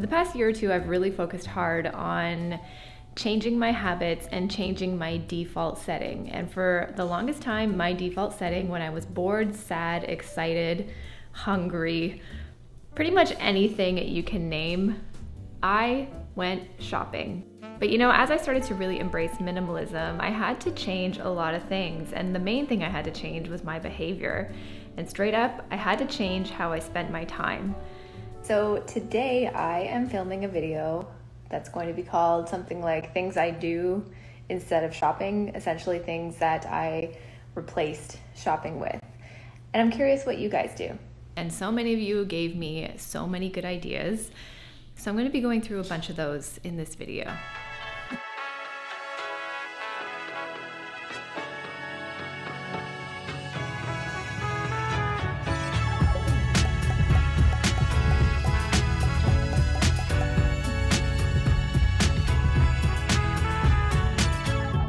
For the past year or two, I've really focused hard on changing my habits and changing my default setting. And for the longest time, my default setting when I was bored, sad, excited, hungry, pretty much anything you can name, I went shopping. But you know, as I started to really embrace minimalism, I had to change a lot of things. And the main thing I had to change was my behavior. And straight up, I had to change how I spent my time. So today I am filming a video that's going to be called something like Things I Do Instead of Shopping, essentially things that I replaced shopping with. And I'm curious what you guys do. And so many of you gave me so many good ideas. So I'm going to be going through a bunch of those in this video.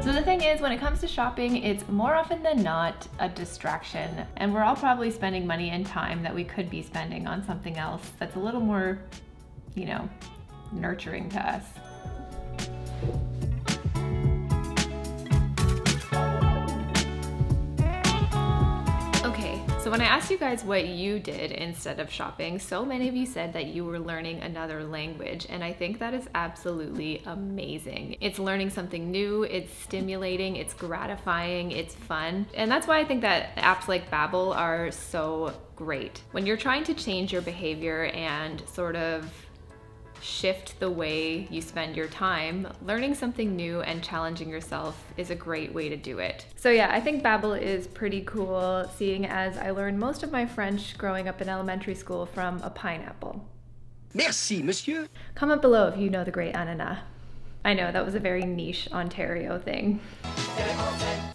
The thing is, when it comes to shopping, it's more often than not a distraction, and we're all probably spending money and time that we could be spending on something else that's a little more, you know, nurturing to us. So when I asked you guys what you did instead of shopping, so many of you said that you were learning another language, and I think that is absolutely amazing. It's learning something new, it's stimulating, it's gratifying, it's fun, and that's why I think that apps like Babbel are so great. When you're trying to change your behavior and sort of shift the way you spend your time, learning something new and challenging yourself is a great way to do it. So yeah, I think Babbel is pretty cool, seeing as I learned most of my French growing up in elementary school from a pineapple. Merci, monsieur. Comment below if you know the great ananas. I know, that was a very niche Ontario thing.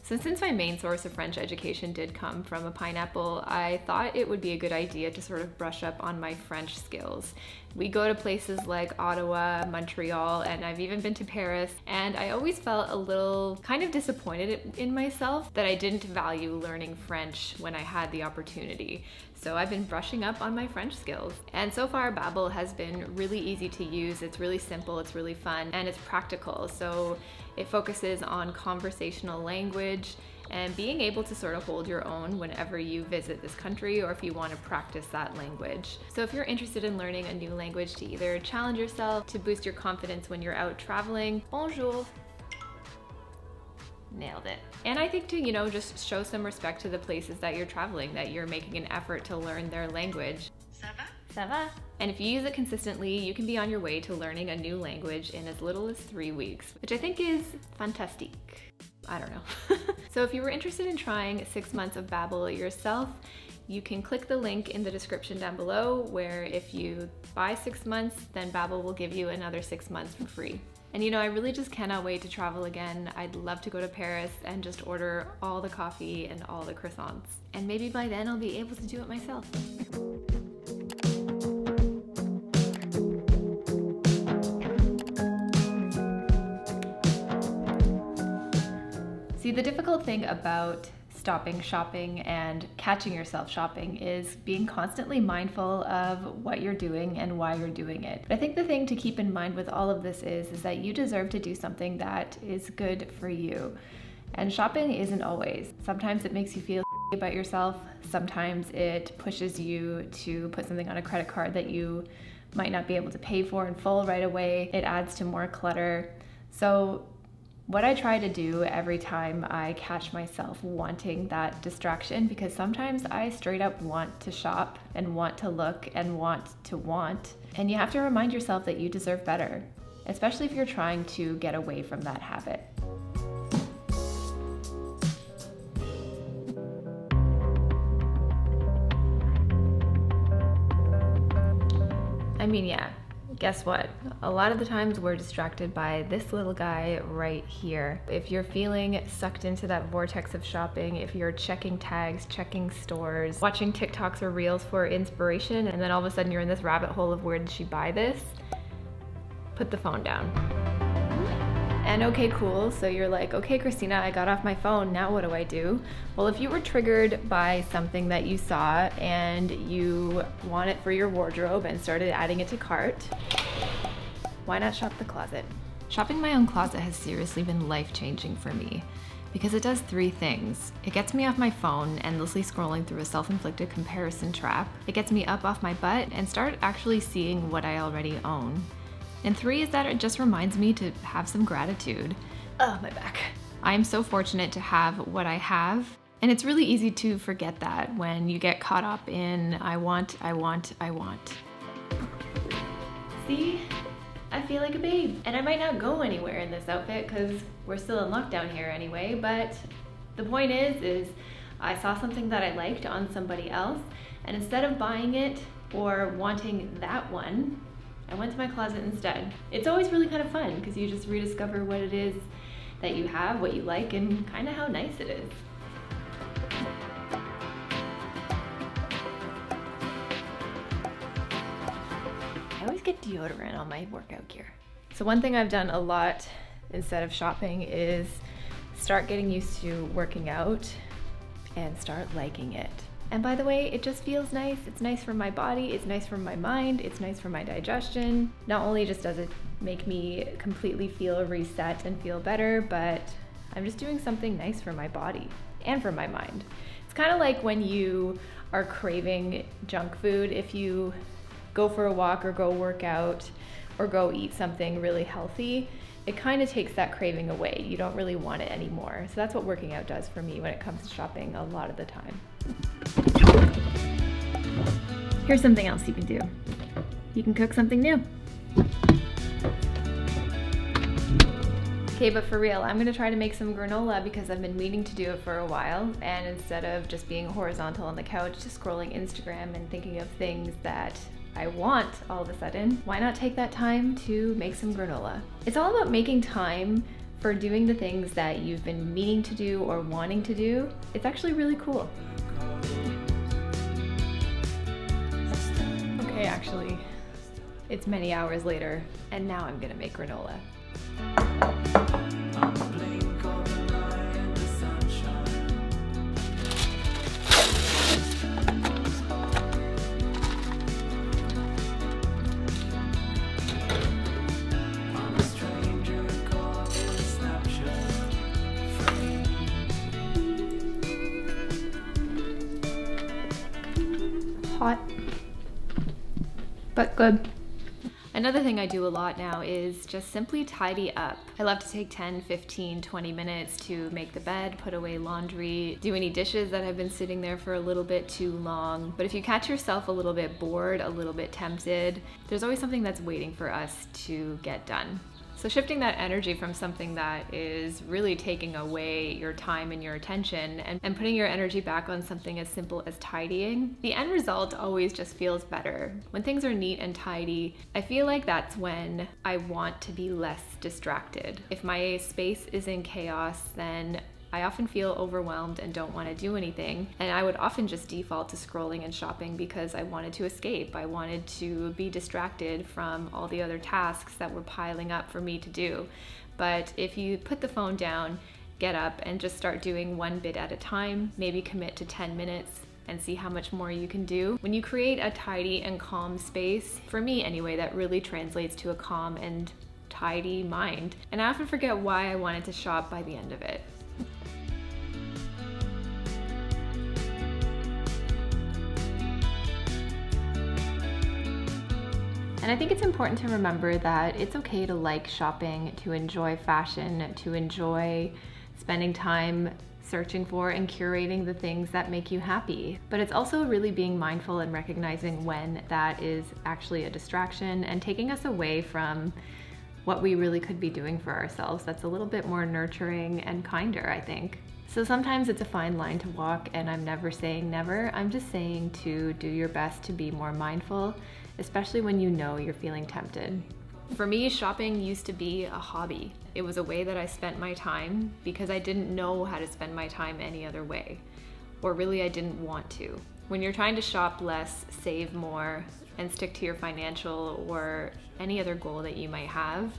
So since my main source of French education did come from a pineapple, I thought it would be a good idea to sort of brush up on my French skills. We go to places like Ottawa, Montreal, and I've even been to Paris, and I always felt a little kind of disappointed in myself that I didn't value learning French when I had the opportunity. So I've been brushing up on my French skills. And so far, Babbel has been really easy to use. It's really simple, it's really fun, and it's practical. So it focuses on conversational language and being able to sort of hold your own whenever you visit this country or if you want to practice that language. So if you're interested in learning a new language to either challenge yourself, to boost your confidence when you're out traveling, bonjour. Nailed it. And I think to, you know, just show some respect to the places that you're traveling, that you're making an effort to learn their language. Ça va? Ça va? And if you use it consistently, you can be on your way to learning a new language in as little as 3 weeks, which I think is fantastique. I don't know. So if you were interested in trying 6 months of Babbel yourself, you can click the link in the description down below, where if you buy 6 months, then Babbel will give you another 6 months for free. And you know, I really just cannot wait to travel again. I'd love to go to Paris and just order all the coffee and all the croissants. And maybe by then I'll be able to do it myself. See, the difficult thing about stopping shopping and catching yourself shopping is being constantly mindful of what you're doing and why you're doing it. But I think the thing to keep in mind with all of this is that you deserve to do something that is good for you. And shopping isn't always. Sometimes it makes you feel about yourself. Sometimes it pushes you to put something on a credit card that you might not be able to pay for in full right away. It adds to more clutter. So what I try to do every time I catch myself wanting that distraction, because sometimes I straight up want to shop and want to look and want, and you have to remind yourself that you deserve better, especially if you're trying to get away from that habit. I mean, yeah. Guess what? A lot of the times we're distracted by this little guy right here. If you're feeling sucked into that vortex of shopping, if you're checking tags, checking stores, watching TikToks or Reels for inspiration, and then all of a sudden you're in this rabbit hole of where did she buy this? Put the phone down. And okay, cool, so you're like, okay, Christina, I got off my phone, now what do I do? Well, if you were triggered by something that you saw and you want it for your wardrobe and started adding it to cart, why not shop the closet? Shopping my own closet has seriously been life-changing for me because it does 3 things. It gets me off my phone, endlessly scrolling through a self-inflicted comparison trap. It gets me up off my butt and start actually seeing what I already own. And 3 is that it just reminds me to have some gratitude. Oh, my back. I am so fortunate to have what I have, and it's really easy to forget that when you get caught up in I want. See? I feel like a babe. And I might not go anywhere in this outfit because we're still in lockdown here anyway, but the point is I saw something that I liked on somebody else, and instead of buying it or wanting that one, I went to my closet instead. It's always really kind of fun because you just rediscover what it is that you have, what you like, and kind of how nice it is. I always get deodorant on my workout gear. So one thing I've done a lot instead of shopping is start getting used to working out and start liking it. And by the way, it just feels nice. It's nice for my body, it's nice for my mind, it's nice for my digestion. Not only just does it make me completely feel reset and feel better, but I'm just doing something nice for my body and for my mind. It's kind of like when you are craving junk food. If you go for a walk or go work out or go eat something really healthy, it kind of takes that craving away. You don't really want it anymore. So that's what working out does for me when it comes to shopping a lot of the time. Here's something else you can do. You can cook something new. Okay, but for real, I'm gonna try to make some granola because I've been meaning to do it for a while, and instead of just being horizontal on the couch, just scrolling Instagram and thinking of things that I want all of a sudden, why not take that time to make some granola? It's all about making time for doing the things that you've been meaning to do or wanting to do. It's actually really cool. Okay, actually, it's many hours later, and now I'm gonna make granola. Hot, but good. Another thing I do a lot now is just simply tidy up. I love to take 10, 15, 20 minutes to make the bed, put away laundry, do any dishes that have been sitting there for a little bit too long. But if you catch yourself a little bit bored, a little bit tempted, there's always something that's waiting for us to get done. So shifting that energy from something that is really taking away your time and your attention and putting your energy back on something as simple as tidying, the end result always just feels better. When things are neat and tidy, I feel like that's when I want to be less distracted. If my space is in chaos, then I often feel overwhelmed and don't want to do anything, and I would often just default to scrolling and shopping because I wanted to escape. I wanted to be distracted from all the other tasks that were piling up for me to do. But if you put the phone down, get up and just start doing one bit at a time, maybe commit to 10 minutes and see how much more you can do. When you create a tidy and calm space, for me anyway, that really translates to a calm and tidy mind. And I often forget why I wanted to shop by the end of it. And I think it's important to remember that it's okay to like shopping, to enjoy fashion, to enjoy spending time searching for and curating the things that make you happy. But it's also really being mindful and recognizing when that is actually a distraction and taking us away from what we really could be doing for ourselves. That's a little bit more nurturing and kinder, I think. So sometimes it's a fine line to walk, and I'm never saying never. I'm just saying to do your best to be more mindful, especially when you know you're feeling tempted. For me, shopping used to be a hobby. It was a way that I spent my time because I didn't know how to spend my time any other way, or really I didn't want to. When you're trying to shop less, save more, and stick to your financial or any other goal that you might have,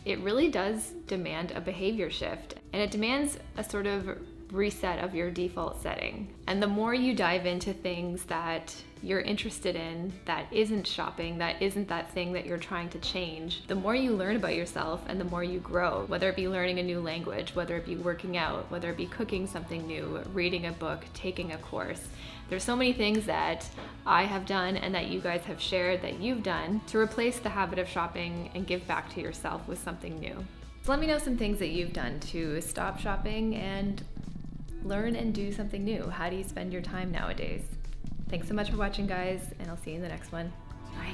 it really does demand a behavior shift, and it demands a sort of reset of your default setting. And the more you dive into things that you're interested in, that isn't shopping, that isn't that thing that you're trying to change, the more you learn about yourself and the more you grow, whether it be learning a new language, whether it be working out, whether it be cooking something new, reading a book, taking a course. There's so many things that I have done and that you guys have shared that you've done to replace the habit of shopping and give back to yourself with something new. So let me know some things that you've done to stop shopping and learn and do something new. How do you spend your time nowadays? Thanks so much for watching, guys, and I'll see you in the next one. Bye.